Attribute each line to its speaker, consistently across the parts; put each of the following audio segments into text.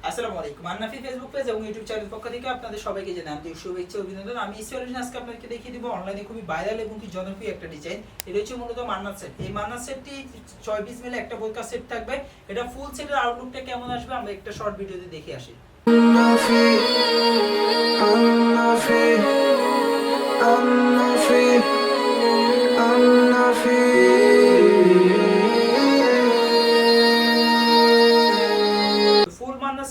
Speaker 1: আসসালামু আলাইকুম। মান্নাফি Facebook page এবং ইউটিউব চ্যানেল পক্ষ থেকে আপনাদের সবাইকে জানাই আন্তরিক শুভেচ্ছা ও অভিনন্দন। আমি সলিউশন আজকে আপনাদেরকে দেখিয়ে দিব অনলাইনে খুবই ভাইরাল এবং কি জনপ্রিয় একটা ডিজাইন। এটা হচ্ছে মূলত মান্নাত সেট। এই মান্নাত সেটটি 6 পিস মিলে একটা বোরকা সেট থাকবে। এটা ফুল সেটের আউটলুকটা কেমন আসবে আমরা একটা শর্ট ভিডিওতে দেখে আসি।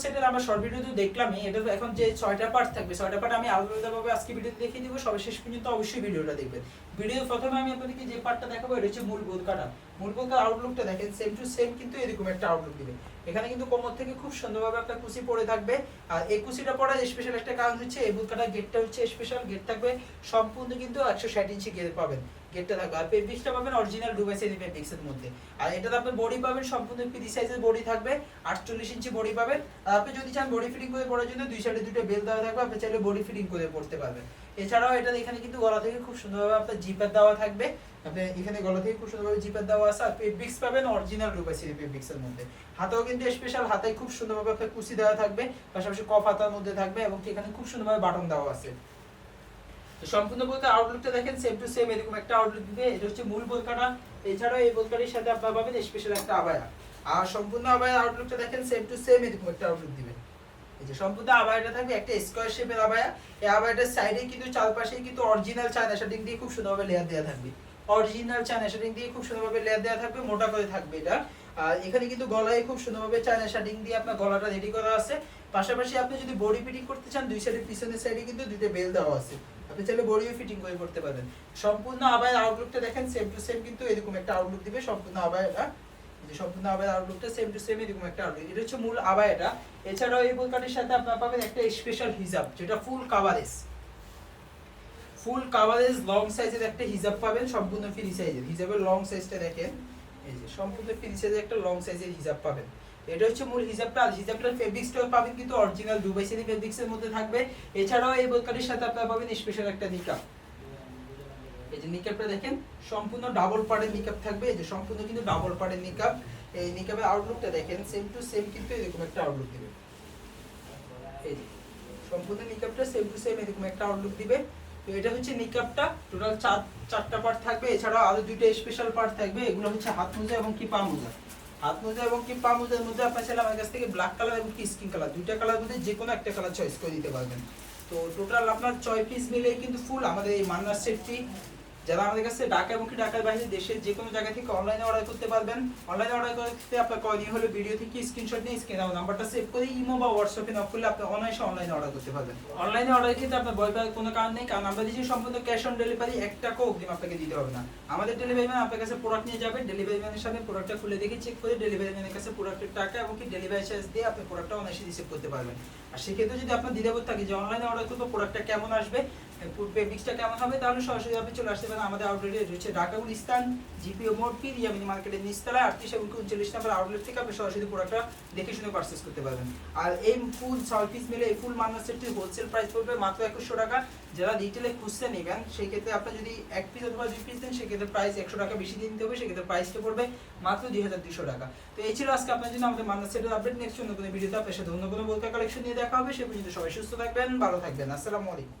Speaker 1: সেটের আমরা শর্ট ভিডিওতে দেখলামই। এটা এখন যে 6টা পার্ট থাকবে 6টা পার্ট আমি আলাদাভাবে আজকে ভিডিওতে দেখিয়ে দিব। সবাই শেষ পর্যন্ত অবশ্যই ভিডিওটা দেখবেন। ভিডিওর প্রথমে আমি আপনাদেরকে যে পার্টটা দেখাবো এটা হচ্ছে মূল বোরকাটা। মূল বোরকার আউটলুকটা দেখেন সেম টু সেম কিন্তু এরকম একটা আউটলুক দিবে। এখানে কিন্তু কোমর থেকে খুব সুন্দরভাবে একটা কুচি পড়ে থাকবে। আর এই কুচিটা পড়ার স্পেশাল একটা কারণ হচ্ছে এই বোরকাটা গেটটা হচ্ছে স্পেশাল গেট থাকবে। সম্পূর্ণ কিন্তু 160 ইঞ্চি গেট পাবেন। গেটটা থাকবে আর ফেব্রিক্সটা পাবেন অরিজিনাল ডুবাই সেরি ফেব্রিক্সের মধ্যে। আর এটাতে আপনি বডি পাবেন সম্পূর্ণ ফ্রি সাইজের বডি থাকবে 48 ইঞ্চি বডি পাবেন। আর আপনি যদি চান বডি ফিটিং করে পরার জন্য দুই সাইডে দুটো বেল দেওয়া থাকবে, আপনি চাইলে বডি ফিটিং করে পড়তে পারবেন। এছাড়াও এটা এখানে কিন্তু গলা থেকে খুব সুন্দরভাবে আপনার জিপার দেওয়া থাকবে। আপনি এখানে গলা থেকে খুব সুন্দরভাবে জিপার দেওয়া আছে আর ফেব্রিক্স পাবেন অরিজিনাল ডুবাই সেরি ফেব্রিক্সের মধ্যে। হাতেও কিন্তু স্পেশাল হাতে খুব সুন্দরভাবে আপনার কুচি দেওয়া থাকবে, পাশাপাশি কফ হাতার মধ্যে থাকবে এবং এখানে খুব সুন্দরভাবে বাটন দেওয়া আছে। তো সম্পূর্ণ বলতে আউটলুকটা দেখেন সেম টু সেম এরকম একটা আউটলুক দিবে। এটা হচ্ছে মূল বোরকাটা। এছাড়াও এই বোরকাটির সাথে আপনারা পাবেন স্পেশাল একটা আবায়া। আর সম্পূর্ণ আবায়ার আউটলুকটা দেখেন সেম টু সেম এরকম একটা আউটলুক দিবে। এই যে সম্পূর্ণ আবায়াটা থাকবে একটা স্কয়ার শেপের আবায়া। এই আবায়াটার সাইডে কিন্তু চারপাশেই কিন্তু অরিজিনাল চায়না শাটিং দিয়ে খুব সুন্দরভাবে লেয়ার দেওয়া থাকবে। অরিজিনাল চায়না শাটিং দিয়ে খুব সুন্দরভাবে লেয়ার দেওয়া থাকবে, মোটা করে থাকবে এটা। আর এখানে কিন্তু গলায় খুব সুন্দরভাবে চায়না শাটিং দিয়ে আপনার গলাটা রেডি করা আছে। পাশাপাশি আপনি যদি বডি ফিটিং করতে চান দুই সাইডে পিছনের সাইডে কিন্তু দুটো বেল দেওয়া আছে, আপনি চাইলে বডিও ফিটিং করে করতে পারবেন। সম্পূর্ণ আবায়ের আউটলুকটা দেখেন সেম টু সেম কিন্তু এরকম একটা আউটলুক দিবে সম্পূর্ণ আবায়াটা। যে সম্পূর্ণ আবায়ের আউটলুকটা সেম টু সেম এরকম একটা আউটলুক। এটা হচ্ছে মূল আবায়াটা। এছাড়াও এই বোরকাটির সাথে আপনারা পাবেন একটা স্পেশাল হিজাব যেটা full coverage. Full coverage long সাইজের একটা হিজাব পাবেন সম্পূর্ণ ফ্রি সাইজের। হিজাবের লং সাইজটা দেখেন, এই যে সম্পূর্ণ ফ্রি সাইজের একটা লং সাইজের হিজাব পাবেন। এটা হচ্ছে মূল হিজাবটা। আর হিজাবটার ফেব্রিক্সটাও পাবেন কিন্তু অরিজিনাল দুবাই সেরি ফেব্রিক্সের মধ্যে থাকবে। এছাড়াও এই বোরকাটির সাথে আপনারা পাবেন স্পেশাল একটা নিকাব। এই যে নিকাবটা দেখেন সম্পূর্ণ ডাবল পাড়ের নিকাব থাকবে। এই যে সম্পূর্ণ কিন্তু ডাবল পাড়ের নিকাব। এই নিকাবের আউটলুকটা দেখেন সেম টু সেম কিন্তু এরকম একটা আউটলুক দিবে। এই যে সম্পূর্ণ নিকাবটা সেম টু সেম এরকম একটা আউটলুক দিবে। তো এটা হচ্ছে নিকাবটা। টোটাল চারটা পার্ট থাকবে। এছাড়াও আরো দুইটা স্পেশাল পার্ট থাকবে। এগুলো হচ্ছে হাত মোজা এবং কি পা মোজা। হাত মোজা এবং কি পা মোজার মধ্যে আপনার চাইলে আমার কাছ থেকে ব্ল্যাক কালার এবং কি স্কিন কালার দুইটা কালার মধ্যে যে কোনো একটা কালার চয়েস করে দিতে পারবেন। তো টোটাল আপনার 6 পিস মিলেই কিন্তু ফুল আমাদের এই মান্নার সেটটি। যারা আমাদের কাছে ঢাকা এবং কি ঢাকার বাইরে দেশের যে কোনো জায়গা থেকে অনলাইনে অর্ডার করতে পারবেন। অনলাইনে অর্ডার করতে আপনার করণীয় হলো ভিডিও থেকে স্ক্রিনশট নিয়ে স্ক্রিনে দেওয়া নাম্বারটা সেভ করে ইমো বা হোয়াটসঅ্যাপে নক করলে আপনি অনায়াসে অনলাইনে অর্ডার করতে পারবেন। অনলাইনে অর্ডার ক্ষেত্রে আপনার ভয় পাওয়ার কোনো কারণ নেই, কারণ আমরা দিচ্ছি সম্পূর্ণ ক্যাশ অন ডেলিভারি। 1 টাকাও অগ্রিম আপনাকে দিতে হবে না। আমাদের ডেলিভারি ম্যান আপনার কাছে প্রোডাক্ট নিয়ে যাবে, ডেলিভারি ম্যানের সাথে প্রোডাক্টটা খুলে দেখে চেক করে ডেলিভারি ম্যানের কাছে প্রোডাক্টের টাকা এবং কি ডেলিভারি চার্জ দিয়ে আপনি প্রোডাক্টটা অনায়াসে রিসিভ করতে পারবেন। আর সেক্ষেত্রে যদি আপনার দ্বিধাবোধ থাকে যে অনলাইনে অর্ডার করবো প্রোডাক্টটা কেমন আসবে, ফেব্রিক্সটা কেমন হবে, তাহলে সরাসরি আপনি চলে আসতে পারেন আমাদের আউটলেটে রয়েছে ঢাকা গুলিস্তান জিপিও মোড় পিরিয়ামিনি মার্কেটের নিচতলায় 38 এবং 39 নম্বর আউটলেট থেকে আপনি সরাসরি প্রোডাক্টটা দেখে শুনে পারচেজ করতে পারবেন। আর এই ফুল 6 পিস মিলে এই ফুল মান্নার সেটটির হোলসেল প্রাইস পড়বে মাত্র 2100 টাকা। যারা রিটেলে খুচরা নেবেন সেই ক্ষেত্রে আপনি যদি 1 পিস অথবা 2 পিস দেন সেক্ষেত্রে প্রাইস 100 টাকা বেশি দিয়ে নিতে হবে, সেক্ষেত্রে প্রাইসটা পড়বে মাত্র 2200 টাকা। তো এই ছিল আজকে আপনার জন্য আমাদের মান্নার সেটের আপডেট। নেক্সট অন্য কোনো ভিডিওতে আপনার সাথে অন্য কোনো বোরকা কালেকশন নিয়ে দেখা হবে। সে পর্যন্ত সবাই সুস্থ থাকবেন, ভালো থাকবেন। আসসালামু আলাইকুম।